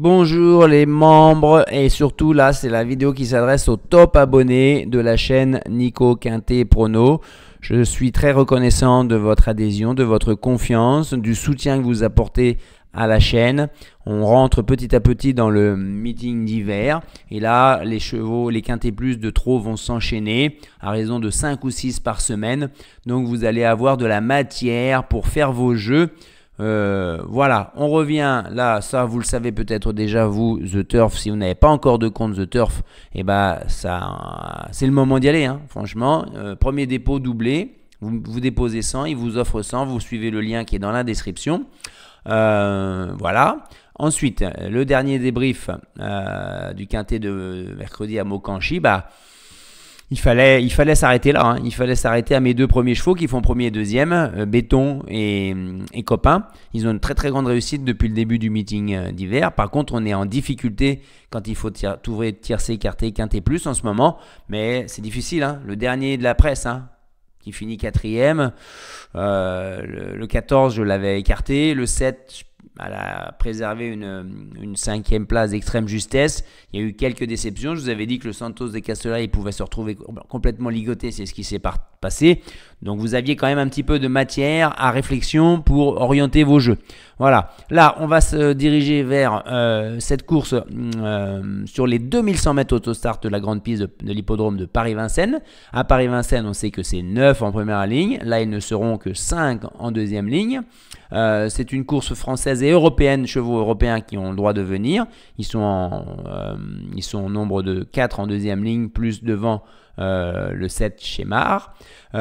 Bonjour les membres et surtout là c'est la vidéo qui s'adresse aux top abonnés de la chaîne Nico Quintet Prono. Je suis très reconnaissant de votre adhésion, de votre confiance, du soutien que vous apportez à la chaîne. On rentre petit à petit dans le meeting d'hiver et là les chevaux, les quintés plus de trop vont s'enchaîner à raison de 5 ou 6 par semaine. Donc vous allez avoir de la matière pour faire vos jeux. Voilà, on revient là, ça vous le savez peut-être déjà vous, The Turf, si vous n'avez pas encore de compte The Turf, et ça c'est le moment d'y aller, hein, franchement. Premier dépôt doublé, vous déposez 100, il vous offre 100, vous suivez le lien qui est dans la description. Voilà. Ensuite, le dernier débrief du quintet de mercredi à Mokanchi, il fallait s'arrêter là, hein. Il fallait s'arrêter à mes deux premiers chevaux qui font premier et deuxième, Béton et Copain. Ils ont une très très grande réussite depuis le début du meeting d'hiver. Par contre, on est en difficulté quand il faut trouver tiercé, écarté, quintet plus en ce moment. Mais c'est difficile, hein. Le dernier de la presse, hein, qui finit quatrième. Le 14, je l'avais écarté. Le 7, elle a préservé une cinquième place d'extrême justesse. Il y a eu quelques déceptions. Je vous avais dit que le Santos de Castellar, il pouvait se retrouver complètement ligoté. C'est ce qui s'est passé. Donc vous aviez quand même un petit peu de matière à réflexion pour orienter vos jeux. Voilà. Là, on va se diriger vers cette course sur les 2100 mètres autostart de la grande piste de l'hippodrome de Paris-Vincennes. À Paris-Vincennes, on sait que c'est 9 en première ligne. Là, ils ne seront que 5 en deuxième ligne. C'est une course française et européenne, chevaux européens qui ont le droit de venir. Ils sont au nombre de 4 en deuxième ligne, plus devant le 7 chez Mar. Il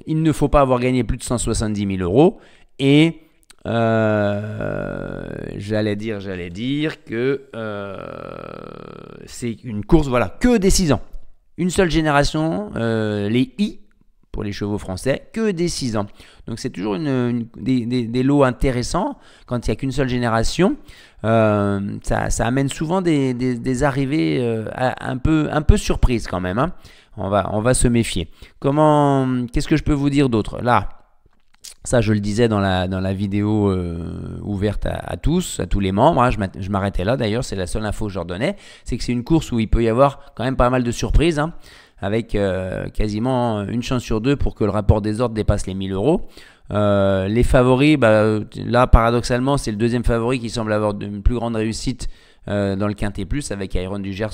ne faut pas avoir gagné plus de 170 000 euros. Et j'allais dire que c'est une course, voilà, que des 6 ans. Une seule génération, les I, pour les chevaux français, que des 6 ans. Donc c'est toujours des lots intéressants quand il n'y a qu'une seule génération. Ça amène souvent des arrivées un peu surprises quand même, hein. On va se méfier. Qu'est-ce que je peux vous dire d'autre? Là, ça je le disais dans la vidéo ouverte à tous les membres, hein. Je m'arrêtais là d'ailleurs, c'est la seule info que je leur donnais. C'est que c'est une course où il peut y avoir quand même pas mal de surprises, hein, avec quasiment une chance sur deux pour que le rapport des ordres dépasse les 1000 euros. Les favoris, là paradoxalement c'est le deuxième favori qui semble avoir une plus grande réussite dans le quintet plus, avec Iron du Gers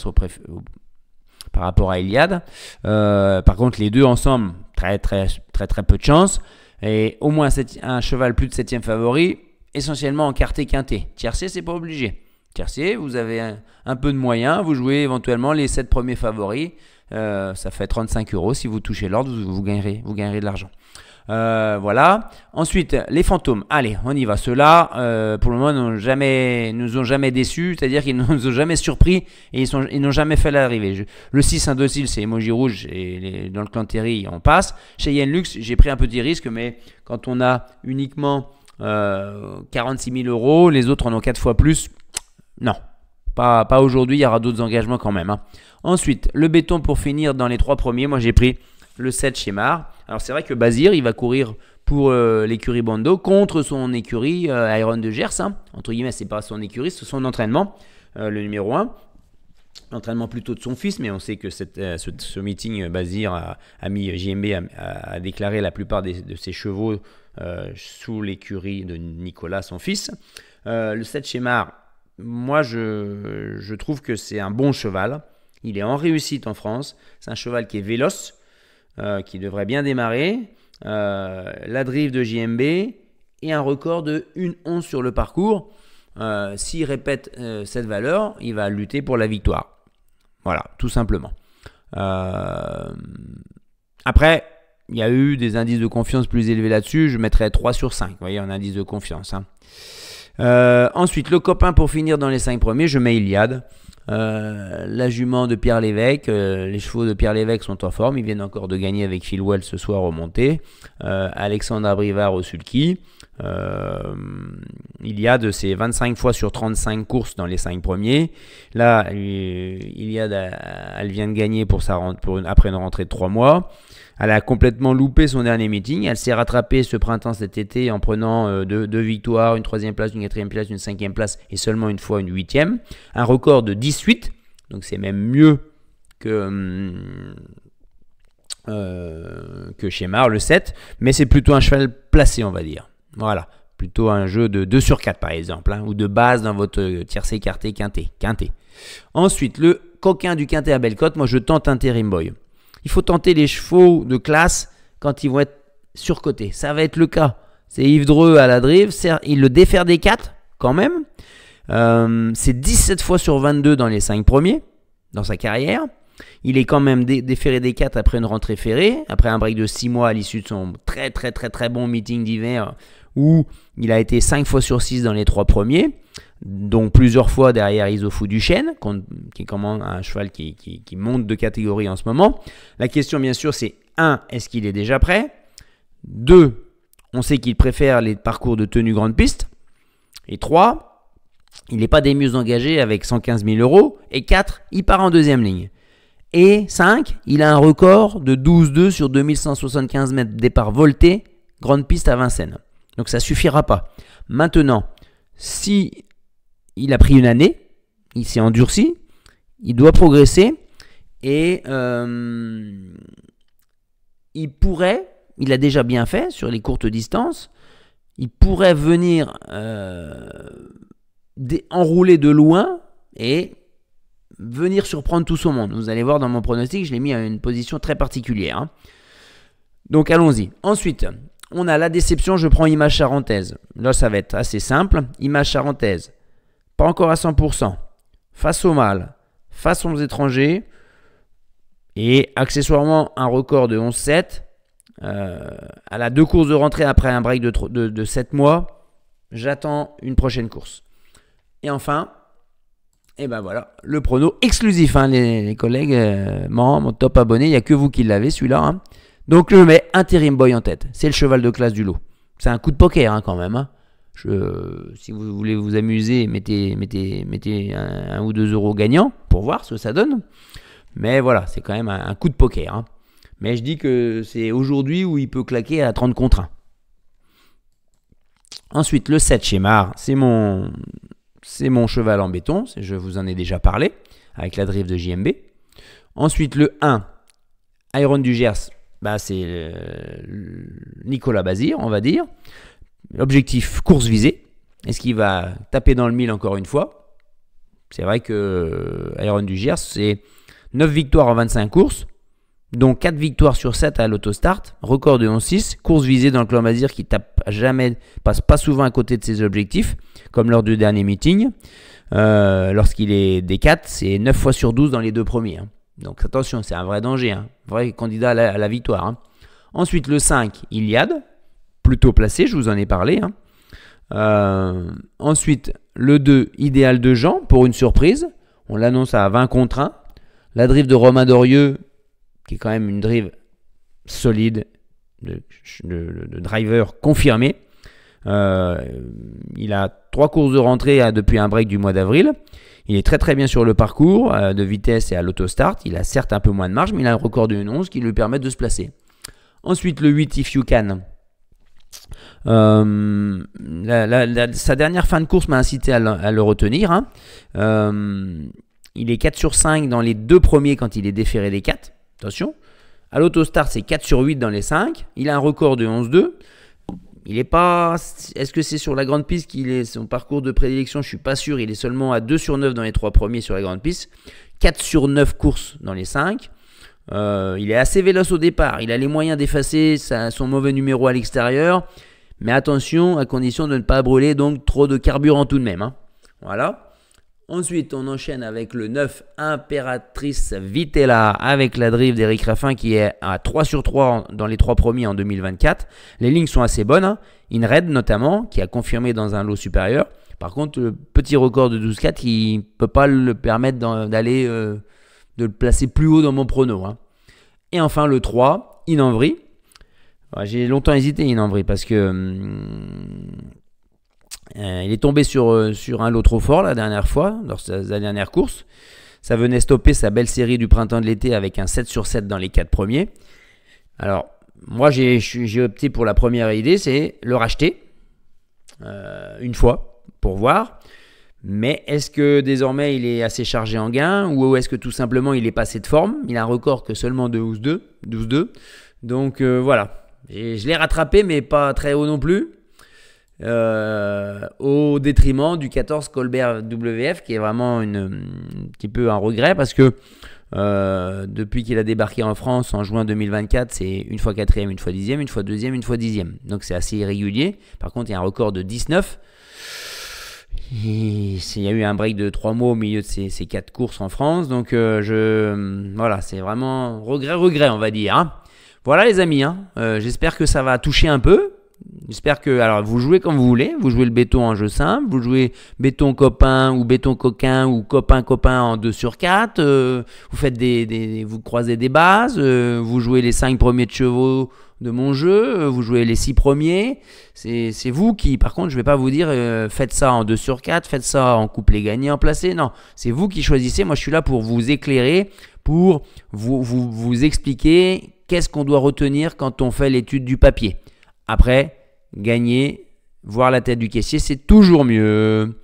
par rapport à Iliad. Par contre les deux ensemble, très peu de chance. Et au moins un cheval plus de 7e favori, essentiellement en quarté quintet. Tiercé, c'est pas obligé. Tiercé, vous avez un peu de moyens, vous jouez éventuellement les 7 premiers favoris. Ça fait 35 euros. Si vous touchez l'ordre, vous gagnerez de l'argent. Voilà. Ensuite, les fantômes. Allez, on y va. Ceux-là, pour le moment, nous ont jamais déçus. C'est-à-dire qu'ils nous ont jamais surpris et ils n'ont jamais fait l'arrivée. Le 6 indocile, c'est Emoji Rouge. Et dans le clan Terry, on passe. Chez Yen Lux, j'ai pris un petit risque, mais quand on a uniquement 46 000 euros, les autres en ont 4 fois plus. Non. Pas aujourd'hui, il y aura d'autres engagements quand même, hein. Ensuite, le béton pour finir dans les 3 premiers. Moi, j'ai pris le 7 chez Mar. Alors, c'est vrai que Bazir, il va courir pour l'écurie Bando contre son écurie Iron de Gers, hein. Entre guillemets, c'est pas son écurie, c'est son entraînement, le numéro 1. L'entraînement plutôt de son fils, mais on sait que ce meeting, Bazir a mis JMB a déclaré la plupart de ses chevaux sous l'écurie de Nicolas, son fils. Le 7 chez Mar, moi, je trouve que c'est un bon cheval. Il est en réussite en France. C'est un cheval qui est véloce, qui devrait bien démarrer. La drive de JMB et un record de 1,11 sur le parcours. S'il répète cette valeur, il va lutter pour la victoire. Voilà, tout simplement. Après, il y a eu des indices de confiance plus élevés là-dessus. Je mettrais 3 sur 5. Vous voyez, un indice de confiance, hein. Ensuite, le copain pour finir dans les 5 premiers, je mets Iliad. La jument de Pierre Lévesque, les chevaux de Pierre Lévesque sont en forme, ils viennent encore de gagner avec Phil Well ce soir au monté. Alexandre Abrivard au sulky. Iliade, c'est 25 fois sur 35 courses dans les 5 premiers. Là, Iliade, elle vient de gagner après une rentrée de 3 mois. Elle a complètement loupé son dernier meeting. Elle s'est rattrapée ce printemps, cet été, en prenant 2 victoires, une 3e place, une 4e place, une 5e place et seulement une fois une 8e. Un record de 18, donc c'est même mieux que Shemar, le 7. Mais c'est plutôt un cheval placé, on va dire. Voilà, plutôt un jeu de 2 sur 4 par exemple, ou de base dans votre tiercé écarté quinté. Ensuite, le coquin du quintet à Bellecote, moi je tente Interim Boy. Il faut tenter les chevaux de classe quand ils vont être surcotés. Ça va être le cas. C'est Yves Dreux à la drive. Il le défère des 4 quand même. C'est 17 fois sur 22 dans les 5 premiers dans sa carrière. Il est quand même déféré des 4 après une rentrée ferrée, après un break de 6 mois à l'issue de son très bon meeting d'hiver où il a été 5 fois sur 6 dans les 3 premiers. Donc plusieurs fois derrière Isofou Duchesne, qui est comment un cheval qui monte de catégorie en ce moment. La question bien sûr c'est 1, est-ce qu'il est déjà prêt? 2, on sait qu'il préfère les parcours de tenue grande piste. Et 3, il n'est pas des mieux engagés avec 115 000 euros. Et 4, il part en deuxième ligne. Et 5, il a un record de 12,2 sur 2175 mètres départ volté, grande piste à Vincennes. Donc ça ne suffira pas. Maintenant, si il a pris une année, il s'est endurci, il doit progresser et il a déjà bien fait sur les courtes distances, il pourrait venir enrouler de loin et venir surprendre tout son monde. Vous allez voir dans mon pronostic, je l'ai mis à une position très particulière. Hein. Donc allons-y. Ensuite, on a la déception, je prends Image Charentaise. Là, ça va être assez simple. Image Charentaise. Pas encore à 100%, face au mâle, face aux étrangers, et accessoirement un record de 11,7. Elle a 2 courses de rentrée après un break de 7 mois. J'attends une prochaine course. Et enfin, et ben voilà, le prono exclusif, hein, les collègues, mon top abonné, il n'y a que vous qui l'avez celui-là. Hein. Donc je mets Interim Boy en tête, c'est le cheval de classe du lot. C'est un coup de poker hein, quand même. Hein. Si vous voulez vous amuser, mettez 1 ou 2 euros gagnants pour voir ce que ça donne. Mais voilà, c'est quand même un coup de poker. Hein. Mais je dis que c'est aujourd'hui où il peut claquer à 30 contre 1. Ensuite, le 7 Shemar, c'est mon cheval en béton. Je vous en ai déjà parlé avec la drive de JMB. Ensuite, le 1, Iron du Gers, c'est Nicolas Bazir, on va dire. L'objectif, course visée. Est-ce qu'il va taper dans le mille encore une fois? C'est vrai que Iron du Gers, c'est 9 victoires en 25 courses, dont 4 victoires sur 7 à l'autostart, record de 11-6, course visée dans le clan Bazir qui passe pas souvent à côté de ses objectifs, comme lors du dernier meeting. Lorsqu'il est D4, c'est 9 fois sur 12 dans les 2 premiers. Hein. Donc attention, c'est un vrai danger, hein. Vrai candidat à la victoire. Hein. Ensuite, le 5, Iliade. Plutôt placé, je vous en ai parlé. Hein. Ensuite, le 2, Idéal de Jean, pour une surprise. On l'annonce à 20 contre 1. La drive de Romain Dorieux, qui est quand même une drive solide, de driver confirmé. Il a 3 courses de rentrée depuis un break du mois d'avril. Il est très bien sur le parcours de vitesse et à l'autostart. Il a certes un peu moins de marge, mais il a un record de 11 qui lui permet de se placer. Ensuite, le 8, If You Can. Sa dernière fin de course m'a incité à le retenir. Hein. Il est 4 sur 5 dans les 2 premiers quand il est déféré des 4. Attention. À l'autostart, c'est 4 sur 8 dans les 5. Il a un record de 11,2. Il est pas. Est-ce que c'est sur la grande piste qu'il est son parcours de prédilection? Je suis pas sûr. Il est seulement à 2 sur 9 dans les 3 premiers sur la grande piste. 4 sur 9 courses dans les 5. Il est assez véloce au départ. Il a les moyens d'effacer son mauvais numéro à l'extérieur. Mais attention, à condition de ne pas brûler donc trop de carburant tout de même. Hein. Voilà. Ensuite, on enchaîne avec le 9, Impératrice Vitella, avec la drive d'Éric Raffin qui est à 3 sur 3 dans les 3 premiers en 2024. Les lignes sont assez bonnes. Hein. Inred notamment, qui a confirmé dans un lot supérieur. Par contre, le petit record de 12-4, il ne peut pas le permettre d'aller de le placer plus haut dans mon prono. Hein. Et enfin, le 3, Inambri. J'ai longtemps hésité, Inambri, parce que il est tombé sur un lot trop fort la dernière fois, dans sa dernière course. Ça venait stopper sa belle série du printemps de l'été avec un 7 sur 7 dans les 4 premiers. Alors, moi, j'ai opté pour la première idée, c'est le racheter une fois pour voir. Mais est-ce que désormais il est assez chargé en gain ou est-ce que tout simplement il est passé de forme? Il a un record que seulement de 12-2. Donc voilà. Et je l'ai rattrapé, mais pas très haut non plus. Au détriment du 14 Colbert WF, qui est vraiment un petit peu un regret parce que depuis qu'il a débarqué en France en juin 2024, c'est une fois 4e, une fois 10e, une fois 2e, une fois 10e. Donc c'est assez irrégulier. Par contre, il y a un record de 19. Il y a eu un break de 3 mois au milieu de ces 4 courses en France. Donc voilà, c'est vraiment regret, on va dire. Hein. Voilà les amis, hein. J'espère que ça va toucher un peu. J'espère que, alors vous jouez comme vous voulez, vous jouez le béton en jeu simple, vous jouez béton copain ou béton coquin ou copain en 2 sur 4, vous faites vous croisez des bases, vous jouez les 5 premiers de chevaux de mon jeu, vous jouez les 6 premiers, c'est vous qui, par contre je vais pas vous dire faites ça en 2 sur 4, faites ça en couplet gagné en placé, non, c'est vous qui choisissez, moi je suis là pour vous éclairer, pour vous expliquer qu'est-ce qu'on doit retenir quand on fait l'étude du papier. Après, gagner, voir la tête du caissier, c'est toujours mieux.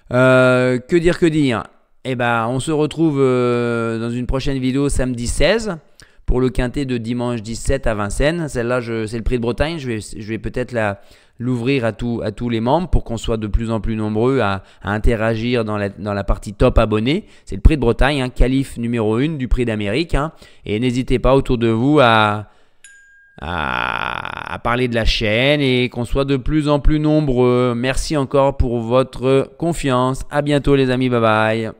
Que dire Eh ben, on se retrouve dans une prochaine vidéo samedi 16 pour le quintet de dimanche 17 à Vincennes. Celle-là, c'est le prix de Bretagne. Je vais peut-être l'ouvrir à tous les membres pour qu'on soit de plus en plus nombreux à interagir dans la partie top abonnés. C'est le prix de Bretagne, hein, qualif numéro 1 du prix d'Amérique. Hein, et n'hésitez pas autour de vous à parler de la chaîne et qu'on soit de plus en plus nombreux. Merci encore pour votre confiance. À bientôt les amis, bye bye.